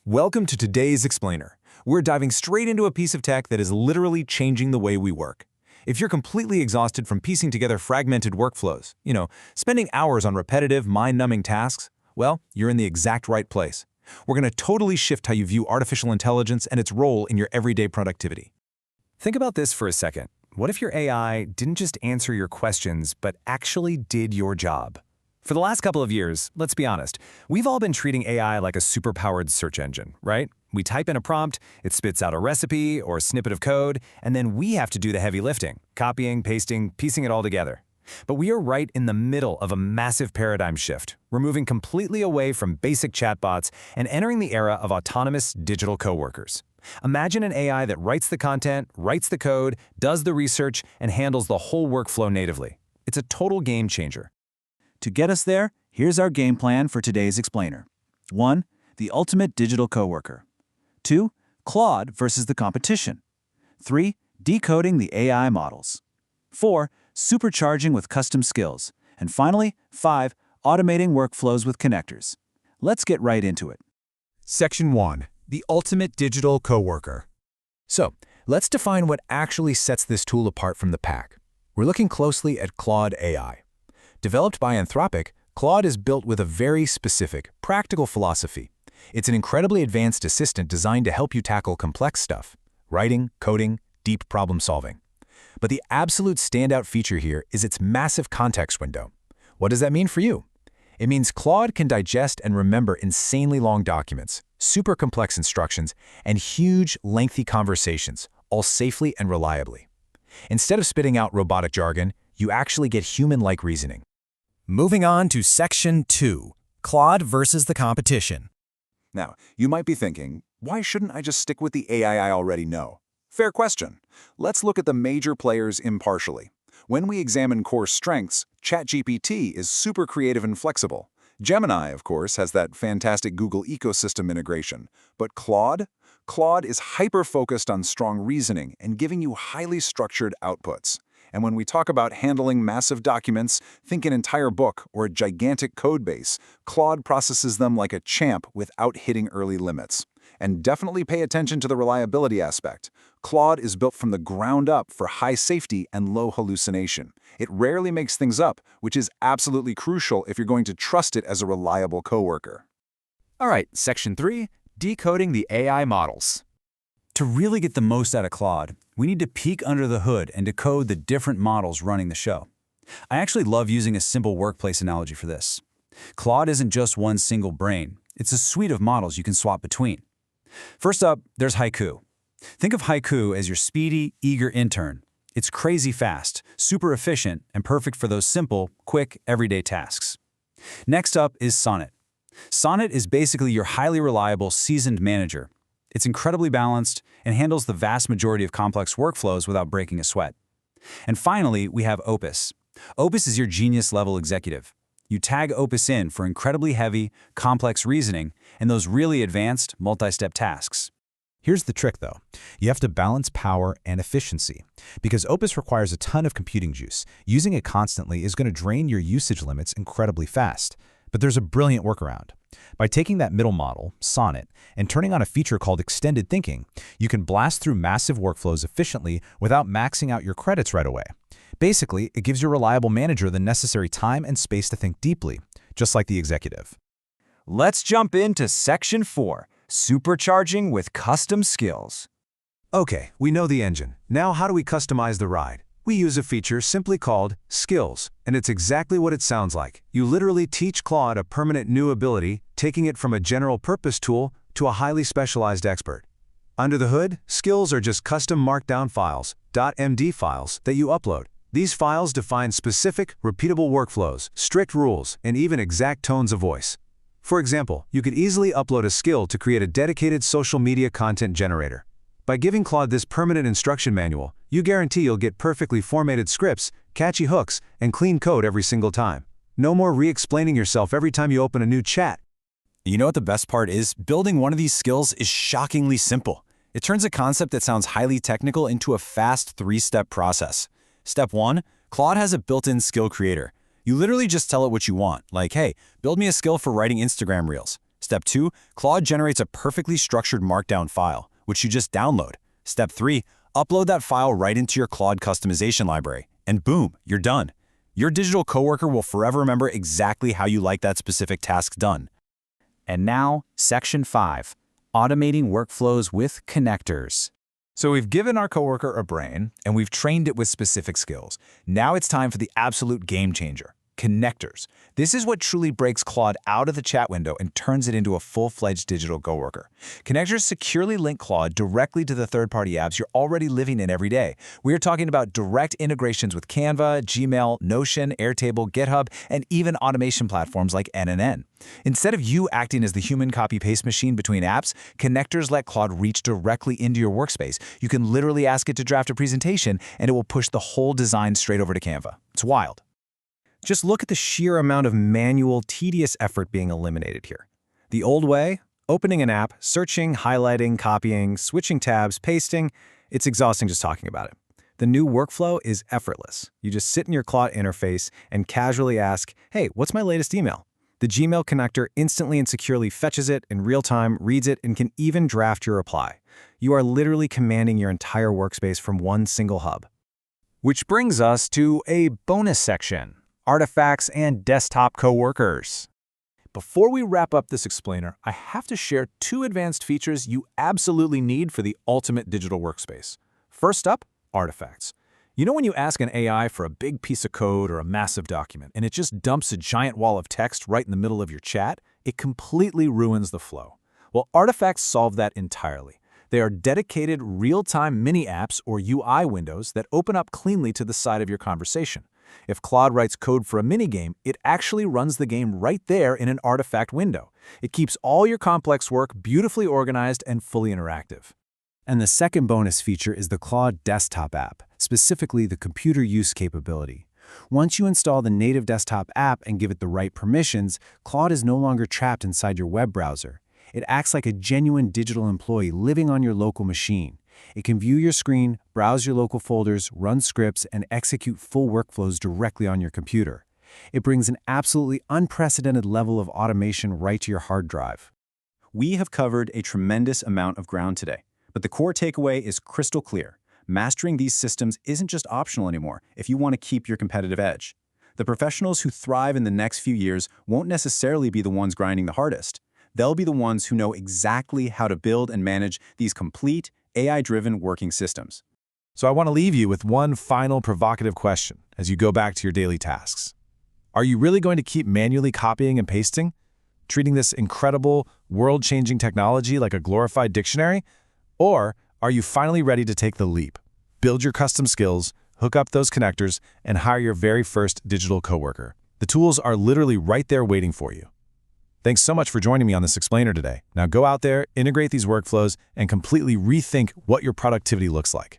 Welcome to today's Explainer. We're diving straight into a piece of tech that is literally changing the way we work. If you're completely exhausted from piecing together fragmented workflows, spending hours on repetitive, mind-numbing tasks, well, you're in the exact right place. We're going to totally shift how you view artificial intelligence and its role in your everyday productivity. Think about this for a second. What if your AI didn't just answer your questions, but actually did your job? For the last couple of years, let's be honest, we've all been treating AI like a superpowered search engine, right? We type in a prompt, it spits out a recipe or a snippet of code, and then we have to do the heavy lifting, copying, pasting, piecing it all together. But we are right in the middle of a massive paradigm shift. We're moving completely away from basic chatbots and entering the era of autonomous digital coworkers. Imagine an AI that writes the content, writes the code, does the research, and handles the whole workflow natively. It's a total game changer. To get us there, here's our game plan for today's Explainer. 1. The ultimate digital coworker. 2. Claude versus the competition. 3. Decoding the AI models. 4. Supercharging with custom skills. And finally, 5. Automating workflows with connectors. Let's get right into it. Section 1. The ultimate digital coworker. So, let's define what actually sets this tool apart from the pack. We're looking closely at Claude AI. Developed by Anthropic, Claude is built with a very specific, practical philosophy. It's an incredibly advanced assistant designed to help you tackle complex stuff, writing, coding, deep problem solving. But the absolute standout feature here is its massive context window. What does that mean for you? It means Claude can digest and remember insanely long documents, super complex instructions, and huge, lengthy conversations, all safely and reliably. Instead of spitting out robotic jargon, you actually get human-like reasoning. Moving on to Section 2, Claude versus the competition. Now, you might be thinking, why shouldn't I just stick with the AI I already know? Fair question. Let's look at the major players impartially. When we examine core strengths, ChatGPT is super creative and flexible. Gemini, of course, has that fantastic Google ecosystem integration. But Claude? Claude is hyper-focused on strong reasoning and giving you highly structured outputs. And when we talk about handling massive documents, think an entire book or a gigantic code base, Claude processes them like a champ without hitting early limits. And definitely pay attention to the reliability aspect. Claude is built from the ground up for high safety and low hallucination. It rarely makes things up, which is absolutely crucial if you're going to trust it as a reliable coworker. All right, Section 3, Decoding the AI models. To really get the most out of Claude, we need to peek under the hood and decode the different models running the show. I actually love using a simple workplace analogy for this. Claude isn't just one single brain. It's a suite of models you can swap between. First up, there's Haiku. Think of Haiku as your speedy, eager intern. It's crazy fast, super efficient, and perfect for those simple, quick, everyday tasks. Next up is Sonnet. Sonnet is basically your highly reliable, seasoned manager. It's incredibly balanced and handles the vast majority of complex workflows without breaking a sweat. And finally, we have Opus. Opus is your genius-level executive. You tag Opus in for incredibly heavy, complex reasoning and those really advanced, multi-step tasks. Here's the trick, though. You have to balance power and efficiency. Because Opus requires a ton of computing juice, using it constantly is going to drain your usage limits incredibly fast. But there's a brilliant workaround. By taking that middle model, Sonnet, and turning on a feature called Extended Thinking, you can blast through massive workflows efficiently without maxing out your credits right away. Basically, it gives your reliable manager the necessary time and space to think deeply, just like the executive. Let's jump into Section 4, Supercharging with custom skills. Okay, we know the engine. Now how do we customize the ride? We use a feature simply called Skills, and it's exactly what it sounds like. You literally teach Claude a permanent new ability, taking it from a general-purpose tool to a highly specialized expert. Under the hood, skills are just custom markdown files, .md files, that you upload. These files define specific, repeatable workflows, strict rules, and even exact tones of voice. For example, you could easily upload a skill to create a dedicated social media content generator. By giving Claude this permanent instruction manual, you guarantee you'll get perfectly formatted scripts, catchy hooks, and clean code every single time. No more re-explaining yourself every time you open a new chat. You know what the best part is? Building one of these skills is shockingly simple. It turns a concept that sounds highly technical into a fast 3-step process. Step 1, Claude has a built-in skill creator. You literally just tell it what you want, like, hey, build me a skill for writing Instagram reels. Step 2, Claude generates a perfectly structured Markdown file, which you just download. Step 3, upload that file right into your Claude customization library, and boom, you're done. Your digital coworker will forever remember exactly how you like that specific task done. And now, Section 5, Automating Workflows with Connectors. So we've given our coworker a brain, and we've trained it with specific skills. Now it's time for the absolute game changer, connectors. This is what truly breaks Claude out of the chat window and turns it into a full-fledged digital coworker. Connectors securely link Claude directly to the third-party apps you're already living in every day. We're talking about direct integrations with Canva, Gmail, Notion, Airtable, GitHub, and even automation platforms like NNN. Instead of you acting as the human copy-paste machine between apps, connectors let Claude reach directly into your workspace. You can literally ask it to draft a presentation, and it will push the whole design straight over to Canva. It's wild. Just look at the sheer amount of manual, tedious effort being eliminated here. The old way, opening an app, searching, highlighting, copying, switching tabs, pasting, it's exhausting just talking about it. The new workflow is effortless. You just sit in your Claude interface and casually ask, hey, what's my latest email? The Gmail connector instantly and securely fetches it in real time, reads it, and can even draft your reply. You are literally commanding your entire workspace from one single hub. Which brings us to a bonus section. Artifacts and desktop coworkers. Before we wrap up this explainer, I have to share 2 advanced features you absolutely need for the ultimate digital workspace. First up, artifacts. You know when you ask an AI for a big piece of code or a massive document, and it just dumps a giant wall of text right in the middle of your chat? It completely ruins the flow. Well, artifacts solve that entirely. They are dedicated real-time mini apps or UI windows that open up cleanly to the side of your conversation. If Claude writes code for a minigame, it actually runs the game right there in an artifact window. It keeps all your complex work beautifully organized and fully interactive. And the second bonus feature is the Claude desktop app, specifically the computer use capability. Once you install the native desktop app and give it the right permissions, Claude is no longer trapped inside your web browser. It acts like a genuine digital employee living on your local machine. It can view your screen, browse your local folders, run scripts, and execute full workflows directly on your computer. It brings an absolutely unprecedented level of automation right to your hard drive. We have covered a tremendous amount of ground today, but the core takeaway is crystal clear. Mastering these systems isn't just optional anymore if you want to keep your competitive edge. The professionals who thrive in the next few years won't necessarily be the ones grinding the hardest. They'll be the ones who know exactly how to build and manage these complete, AI-driven working systems. So I want to leave you with one final provocative question as you go back to your daily tasks. Are you really going to keep manually copying and pasting, treating this incredible, world-changing technology like a glorified dictionary? Or are you finally ready to take the leap, build your custom skills, hook up those connectors, and hire your very first digital coworker? The tools are literally right there waiting for you. Thanks so much for joining me on this explainer today. Now go out there, integrate these workflows, and completely rethink what your productivity looks like.